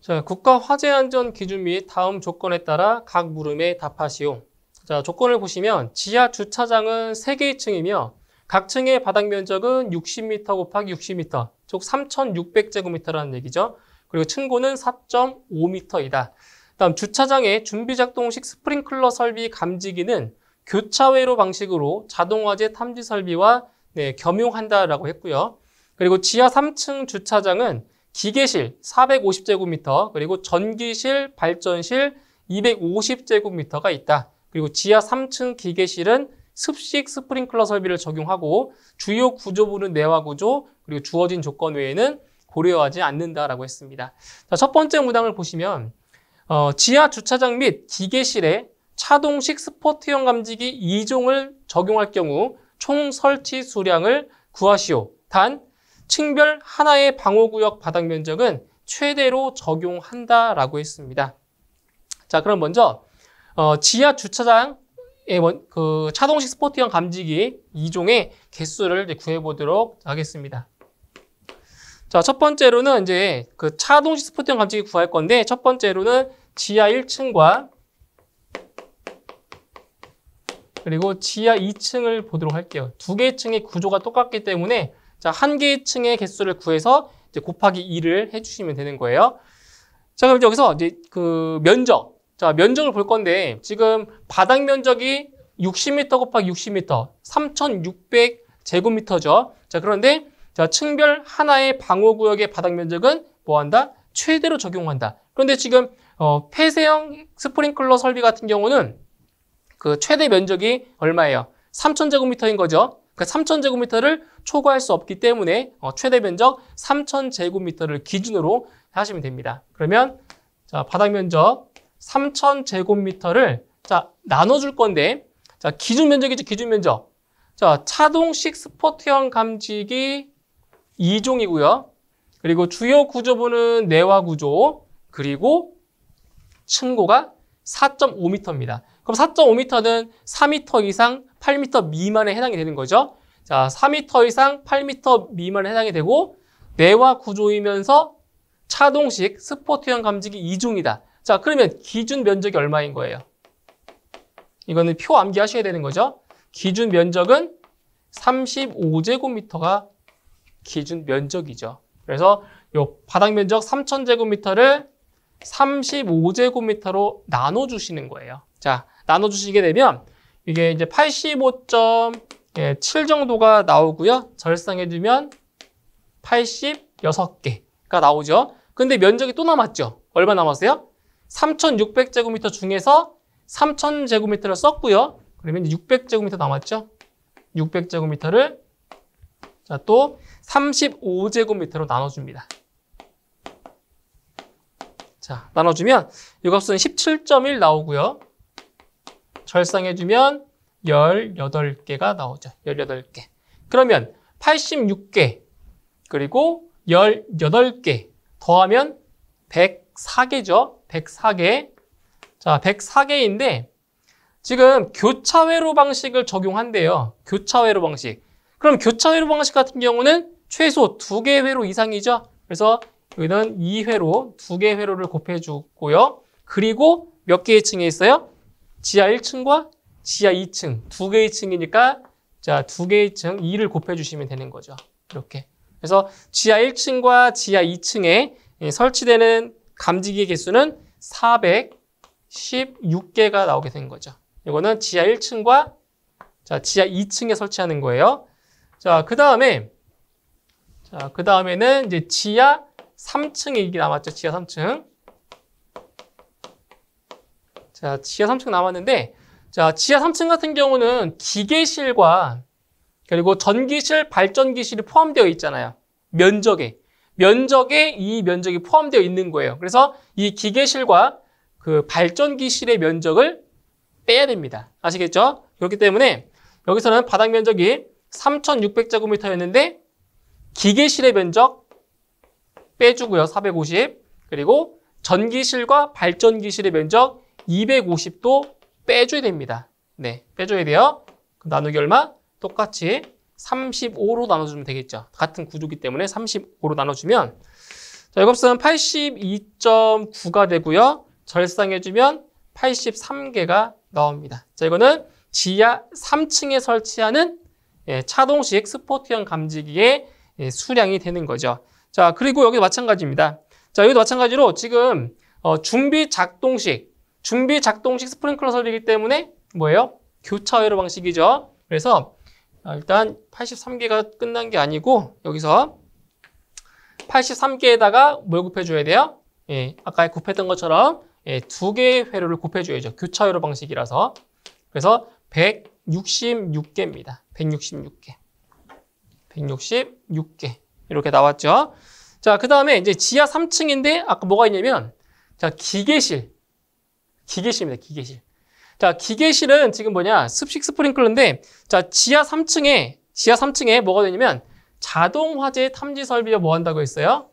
자, 국가화재안전기준 및 다음 조건에 따라 각 물음에 답하시오. 자, 조건을 보시면 지하 주차장은 3개의 층이며 각 층의 바닥 면적은 60m 곱하기 60m, 즉 3,600제곱미터라는 얘기죠. 그리고 층고는 4.5m이다. 다음 주차장의 준비작동식 스프링클러 설비 감지기는 교차회로 방식으로 자동화재 탐지 설비와 겸용한다라고 했고요. 그리고 지하 3층 주차장은 기계실 450제곱미터, 그리고 전기실, 발전실 250제곱미터가 있다. 그리고 지하 3층 기계실은 습식 스프링클러 설비를 적용하고 주요 구조부는 내화 구조, 그리고 주어진 조건 외에는 고려하지 않는다라고 했습니다. 자, 첫 번째 문항을 보시면 지하 주차장 및 기계실에 차동식 스포트형 감지기 2종을 적용할 경우 총 설치 수량을 구하시오. 단 층별 하나의 방호구역 바닥 면적은 최대로 적용한다라고 했습니다. 자, 그럼 먼저 지하 주차장의 그 차동식 스포트형 감지기 2종의 개수를 이제 구해보도록 하겠습니다. 자, 첫 번째로는 이제 그 차동식 스포트형 감지기 구할 건데, 첫 번째로는 지하 1층과 그리고 지하 2층을 보도록 할게요. 두 개의 층의 구조가 똑같기 때문에 자, 한 개의 층의 개수를 구해서 이제 곱하기 2를 해주시면 되는 거예요. 자, 그럼 여기서 이제 그 면적. 자, 면적을 볼 건데, 지금 바닥 면적이 60m 곱하기 60m, 3,600제곱미터죠. 자, 그런데, 자, 층별 하나의 방호구역의 바닥 면적은 뭐 한다? 최대로 적용한다. 그런데 지금, 폐쇄형 스프링클러 설비 같은 경우는 그 최대 면적이 얼마예요? 3,000제곱미터인 거죠. 그 3,000제곱미터를 초과할 수 없기 때문에 최대 면적 3,000제곱미터를 기준으로 하시면 됩니다. 그러면 자, 바닥 면적 3,000제곱미터를 자, 나눠줄 건데, 자, 기준 면적이죠, 기준 면적. 자, 차동식 스포트형 감지기 2종이고요. 그리고 주요 구조부는 내화 구조, 그리고 층고가 4.5m입니다. 그럼 4.5m는 4m 이상 8m 미만에 해당이 되는 거죠. 자, 4m 이상 8m 미만에 해당이 되고 내화 구조이면서 차동식 스포트형 감지기 2종이다. 자, 그러면 기준 면적이 얼마인 거예요? 이거는 표 암기하셔야 되는 거죠. 기준 면적은 35제곱미터가 기준 면적이죠. 그래서 요 바닥 면적 3,000제곱미터를 35제곱미터로 나눠주시는 거예요. 자, 나눠주시게 되면 이게 이제 85.7 정도가 나오고요. 절상해주면 86개가 나오죠. 근데 면적이 또 남았죠. 얼마 남았어요? 3,600제곱미터 중에서 3,000제곱미터를 썼고요. 그러면 600제곱미터 남았죠. 600제곱미터를 자, 또 35제곱미터로 나눠줍니다. 자, 나눠주면 이 값은 17.1 나오고요. 절상해주면 18개가 나오죠. 18개. 그러면 86개 그리고 18개 더하면 104개죠. 104개. 자, 104개인데 지금 교차회로 방식을 적용한대요. 교차회로 방식. 그럼 교차회로 방식 같은 경우는 최소 2개 회로 이상이죠. 그래서 여기는 2회로 2개 회로를 곱해주고요. 그리고 몇 개의 층에 있어요? 지하 1층과 지하 2층, 2개의 층이니까 자, 2개의 층 2를 곱해주시면 되는 거죠. 이렇게. 그래서 지하 1층과 지하 2층에 설치되는 감지기 개수는 416개가 나오게 된 거죠. 이거는 지하 1층과 자, 지하 2층에 설치하는 거예요. 자, 그 다음에는 이제 지하 3층에 이게 남았죠. 지하 3층. 자, 지하 3층 남았는데, 자, 지하 3층 같은 경우는 기계실과 그리고 전기실, 발전기실이 포함되어 있잖아요. 면적에 이 면적이 포함되어 있는 거예요. 그래서 이 기계실과 그 발전기실의 면적을 빼야 됩니다. 아시겠죠? 그렇기 때문에 여기서는 바닥 면적이 3,600제곱미터였는데 기계실의 면적 빼주고요. 450. 그리고 전기실과 발전기실의 면적 250도 빼줘야 됩니다. 네, 빼줘야 돼요. 그럼 나누기 얼마? 똑같이 35로 나눠주면 되겠죠. 같은 구조기 때문에 35로 나눠주면 자, 이 값은 82.9가 되고요. 절상해주면 83개가 나옵니다. 자, 이거는 지하 3층에 설치하는 차동식 스포트형 감지기의 수량이 되는 거죠. 자, 그리고 여기도 마찬가지입니다. 자, 여기도 마찬가지로 지금 준비 작동식 스프링클러 설비이기 때문에 뭐예요? 교차 회로 방식이죠. 그래서 일단 83개가 끝난 게 아니고 여기서 83개에다가 뭘 곱해줘야 돼요? 아까 곱했던 것처럼 2개의 회로를 곱해줘야죠. 교차 회로 방식이라서. 그래서 166개입니다. 166개. 166개. 이렇게 나왔죠. 자, 그 다음에 이제 지하 3층인데 아까 뭐가 있냐면 자, 기계실입니다. 기계실. 자, 기계실은 지금 뭐냐? 습식 스프링클러인데 자, 지하 3층에 뭐가 되냐면 자동 화재 탐지 설비가 뭐 한다고 했어요?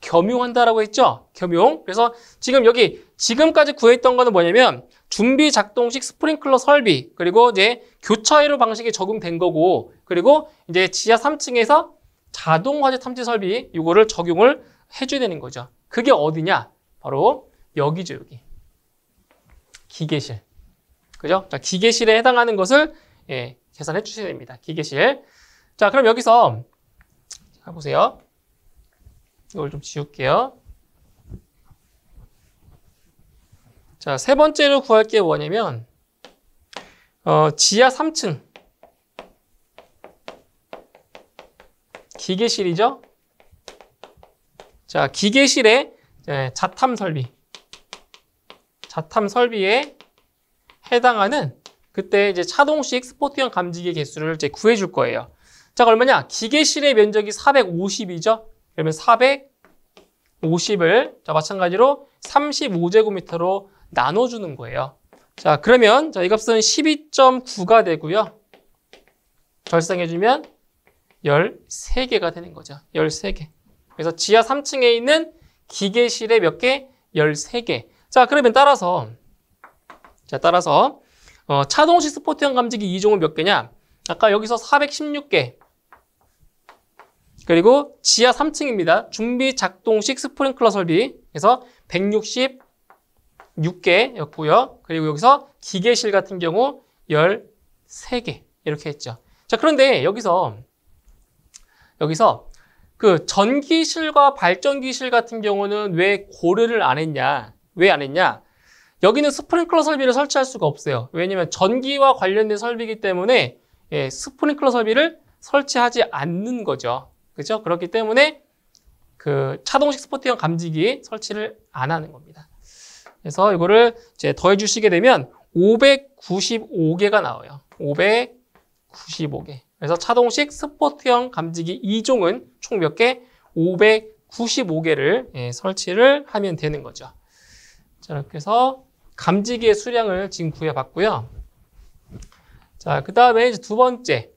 겸용한다라고 했죠? 겸용. 그래서 지금 여기 지금까지 구했던 거는 뭐냐면 준비 작동식 스프링클러 설비 그리고 이제 교차회로 방식이 적용된 거고 그리고 이제 지하 3층에서 자동 화재 탐지 설비 이거를 적용을 해줘야 되는 거죠. 그게 어디냐? 바로 여기죠, 여기. 기계실. 그죠? 자, 기계실에 해당하는 것을 계산해 주셔야 됩니다. 기계실. 자, 그럼 여기서 자, 보세요. 이걸 좀 지울게요. 자, 세 번째로 구할 게 뭐냐면 지하 3층 기계실이죠. 자, 기계실의 자탐 설비에 해당하는 그때 이제 차동식 스포트형 감지기 개수를 이제 구해줄 거예요. 자, 얼마냐? 기계실의 면적이 450이죠. 그러면 450을 자, 마찬가지로 35제곱미터로 나눠주는 거예요. 자, 그러면 자, 이 값은 12.9가 되고요. 절상해주면 13개가 되는 거죠. 13개. 그래서 지하 3층에 있는 기계실에 몇 개? 13개. 자, 그러면 따라서 차동식 스포트형 감지기 2종은 몇 개냐? 아까 여기서 416개. 그리고 지하 3층입니다. 준비 작동식 스프링클러 설비. 그래서 166개였고요. 그리고 여기서 기계실 같은 경우 13개. 이렇게 했죠. 자, 그런데 여기서 그 전기실과 발전기실 같은 경우는 왜 고려를 안 했냐? 왜 안 했냐? 여기는 스프링클러 설비를 설치할 수가 없어요. 왜냐면 전기와 관련된 설비이기 때문에 스프링클러 설비를 설치하지 않는 거죠. 그렇죠? 그렇기 때문에 그 차동식 스포트형 감지기 설치를 안 하는 겁니다. 그래서 이거를 이제 더해 주시게 되면 595개가 나와요. 595개. 그래서 차동식 스포트형 감지기 2종은 총 몇 개? 595개를 설치를 하면 되는 거죠. 자, 이렇게 해서 감지기의 수량을 지금 구해봤고요. 자, 그 다음에 이제 두 번째.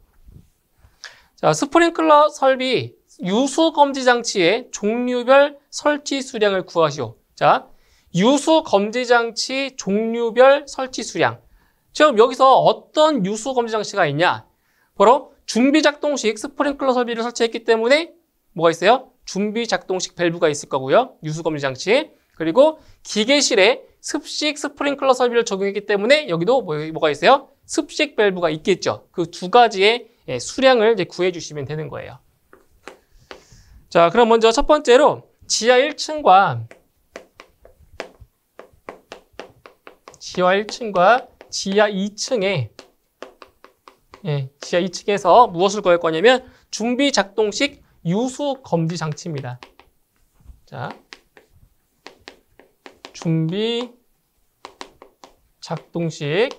자, 스프링클러 설비 유수 검지 장치의 종류별 설치 수량을 구하시오. 자, 유수 검지 장치 종류별 설치 수량. 지금 여기서 어떤 유수 검지 장치가 있냐? 바로 준비 작동식 스프링클러 설비를 설치했기 때문에 뭐가 있어요? 준비 작동식 밸브가 있을 거고요. 유수 검지 장치. 그리고 기계실에 습식 스프링클러 설비를 적용했기 때문에 여기도 뭐가 있어요? 습식 밸브가 있겠죠. 그 두 가지의 수량을 이제 구해 주시면 되는 거예요. 자, 그럼 먼저 첫 번째로 지하 1층과 지하 2층에 지하 2층에서 무엇을 구할 거냐면 준비 작동식 유수 검지 장치입니다. 자, 준비 작동식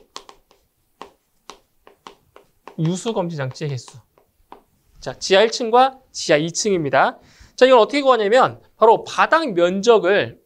유수 검지 장치의 개수. 자, 지하 1층과 지하 2층입니다. 자, 이걸 어떻게 구하냐면 바로 바닥 면적을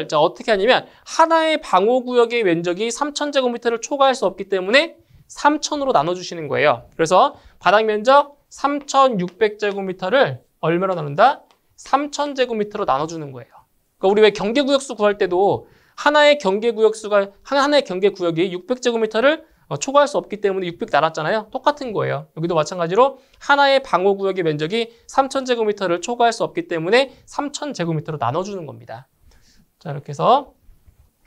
자, 어떻게 하냐면 하나의 방호구역의 면적이 3,000제곱미터를 초과할 수 없기 때문에 3,000으로 나눠주시는 거예요. 그래서 바닥 면적 3,600제곱미터를 얼마로 나눈다? 3,000제곱미터로 나눠주는 거예요. 그러니까 우리 왜 경계구역수 구할 때도 하나의 경계구역이 600제곱미터를 초과할 수 없기 때문에 600 나눴잖아요. 똑같은 거예요. 여기도 마찬가지로 하나의 방호구역의 면적이 3000제곱미터를 초과할 수 없기 때문에 3000제곱미터로 나눠주는 겁니다. 자, 이렇게 해서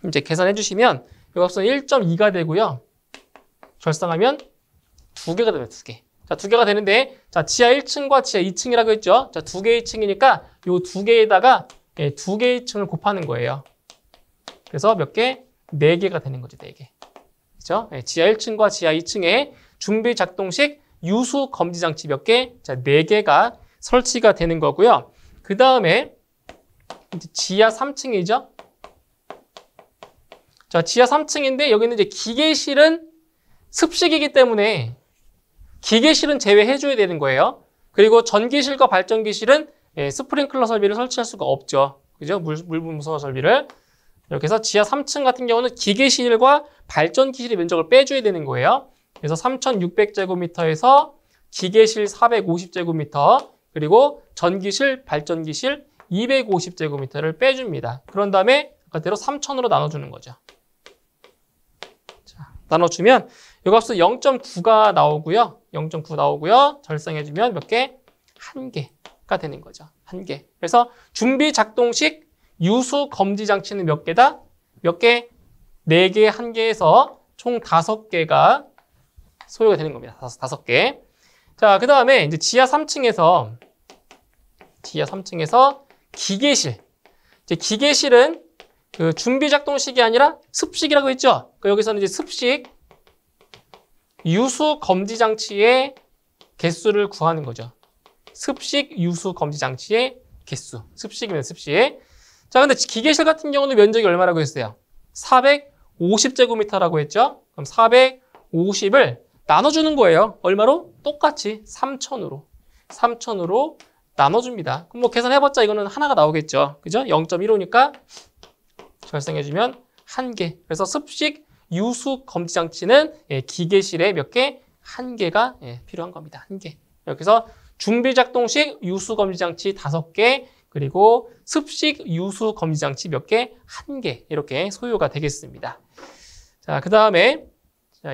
이제 계산해 주시면 이 값은 1.2가 되고요. 절상하면 2개가 됩니다. 2개. 자, 2개가 되는데, 자, 지하 1층과 지하 2층이라고 했죠. 자, 2개의 층이니까 이 2개에다가 2개의 층을 곱하는 거예요. 그래서 몇 개? 4개가 되는 거죠. 4개. 그죠? 지하 1층과 지하 2층에 준비 작동식 유수 검지 장치 몇 개? 자, 4개가 설치가 되는 거고요. 그 다음에 지하 3층이죠. 자, 지하 3층인데 여기는 이제 기계실은 습식이기 때문에 기계실은 제외해줘야 되는 거예요. 그리고 전기실과 발전기실은 스프링클러 설비를 설치할 수가 없죠. 그죠? 물분무소 설비를. 이렇게 해서 지하 3층 같은 경우는 기계실과 발전기실의 면적을 빼줘야 되는 거예요. 그래서 3600제곱미터에서 기계실 450제곱미터, 그리고 전기실, 발전기실 250제곱미터를 빼줍니다. 그런 다음에 아까대로 3000으로 나눠주는 거죠. 자, 나눠주면 이 값은 0.9가 나오고요. 0.9 나오고요. 절상해주면 몇 개? 1개가 되는 거죠. 1개. 그래서 준비 작동식 유수 검지 장치는 몇 개다? 몇 개? 4개, 1개에서 총 5개가 소요가 되는 겁니다. 5개. 자, 그 다음에 이제 지하 3층에서 기계실. 이제 기계실은 그 준비 작동식이 아니라 습식이라고 했죠. 여기서는 이제 습식 유수 검지 장치의 개수를 구하는 거죠. 습식 유수 검지 장치의 개수. 습식이면 습식. 자, 근데 기계실 같은 경우는 면적이 얼마라고 했어요? 450제곱미터라고 했죠? 그럼 450을 나눠주는 거예요. 얼마로? 똑같이 3000으로. 3000으로 나눠줍니다. 그럼 뭐 계산해봤자 이거는 하나가 나오겠죠. 그죠? 0.15니까 절상해주면 1개. 그래서 습식 유수 검지 장치는 기계실에 몇 개? 1개가 필요한 겁니다. 1개. 이렇게 해서 준비 작동식 유수 검지 장치 5개, 그리고 습식 유수 검지 장치 몇 개? 1개. 이렇게 소요가 되겠습니다. 자, 그 다음에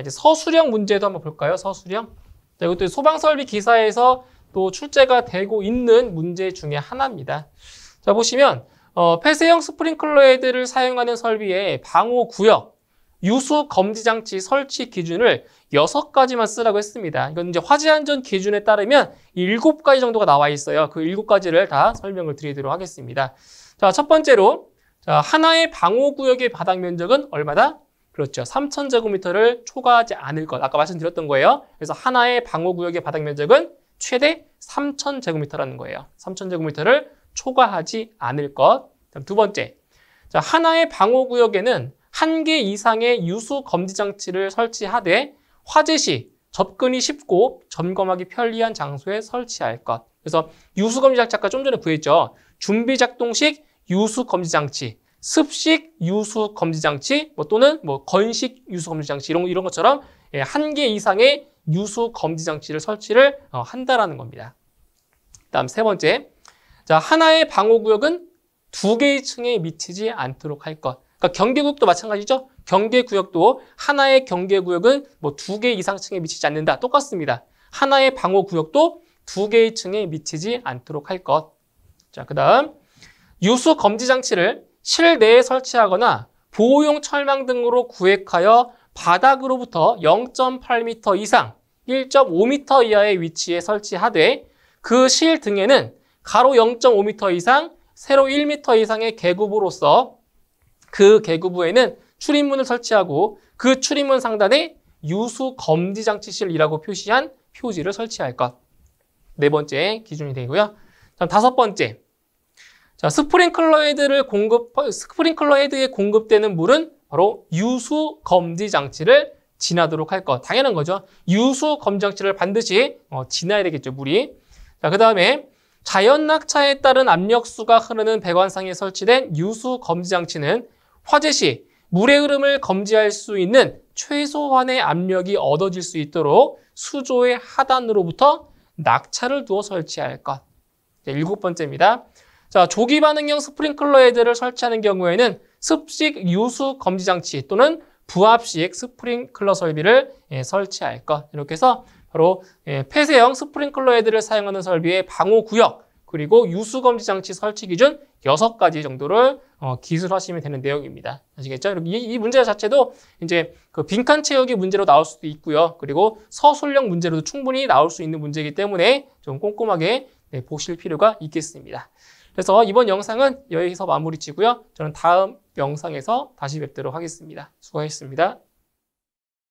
이제 서술형 문제도 한번 볼까요? 서술형. 자, 이것도 소방설비 기사에서 또 출제가 되고 있는 문제 중에 하나입니다. 자, 보시면 폐쇄형 스프링클러 헤드를 사용하는 설비의 방호구역 유수 검지 장치 설치 기준을 6가지만 쓰라고 했습니다. 이건 이제 화재안전 기준에 따르면 7가지 정도가 나와 있어요. 그 7가지를 다 설명을 드리도록 하겠습니다. 자, 첫 번째로, 자, 하나의 방호구역의 바닥 면적은 얼마다? 그렇죠. 3000제곱미터를 초과하지 않을 것. 아까 말씀드렸던 거예요. 그래서 하나의 방호구역의 바닥 면적은 최대 3000제곱미터라는 거예요. 3000제곱미터를 초과하지 않을 것. 다음 두 번째, 자, 하나의 방호구역에는 1개 이상의 유수 검지 장치를 설치하되 화재 시 접근이 쉽고 점검하기 편리한 장소에 설치할 것. 그래서 유수 검지 장치 아까 좀 전에 구했죠. 준비 작동식 유수 검지 장치, 습식 유수 검지 장치, 또는 건식 유수 검지 장치 이런 것처럼 1개 이상의 유수 검지 장치를 설치를 한다라는 겁니다. 다음 세 번째, 자, 하나의 방호구역은 2개의 층에 미치지 않도록 할 것. 그러니까 경계구역도 마찬가지죠. 경계구역도 하나의 경계구역은 2개 이상 층에 미치지 않는다. 똑같습니다. 하나의 방호구역도 2개의 층에 미치지 않도록 할 것. 자, 그 다음 유수 검지 장치를 실내에 설치하거나 보호용 철망 등으로 구획하여 바닥으로부터 0.8m 이상 1.5m 이하의 위치에 설치하되 그 실 등에는 가로 0.5m 이상, 세로 1m 이상의 계급으로서 그 계급부에는 출입문을 설치하고 그 출입문 상단에 유수 검지 장치실이라고 표시한 표지를 설치할 것. 네 번째 기준이 되고요. 다음 다섯 번째, 자, 스프링클러 헤드에 공급되는 물은 바로 유수 검지 장치를 지나도록 할 것. 당연한 거죠. 유수 검지 장치를 반드시 지나야 되겠죠, 물이. 자, 그 다음에 자연 낙차에 따른 압력수가 흐르는 배관상에 설치된 유수 검지 장치는 화재 시 물의 흐름을 검지할 수 있는 최소한의 압력이 얻어질 수 있도록 수조의 하단으로부터 낙차를 두어 설치할 것. 일곱 번째입니다. 자, 조기 반응형 스프링클러 헤드를 설치하는 경우에는 습식 유수 검지 장치 또는 부합식 스프링클러 설비를 설치할 것. 이렇게 해서 바로 폐쇄형 스프링클러 헤드를 사용하는 설비의 방호구역, 그리고 유수검지 장치 설치 기준 6가지 정도를 기술하시면 되는 내용입니다. 아시겠죠? 이 문제 자체도 이제 그 빈칸 채우기 문제로 나올 수도 있고요. 그리고 서술형 문제로도 충분히 나올 수 있는 문제이기 때문에 좀 꼼꼼하게 보실 필요가 있겠습니다. 그래서 이번 영상은 여기서 마무리 지고요. 저는 다음 영상에서 다시 뵙도록 하겠습니다. 수고하셨습니다.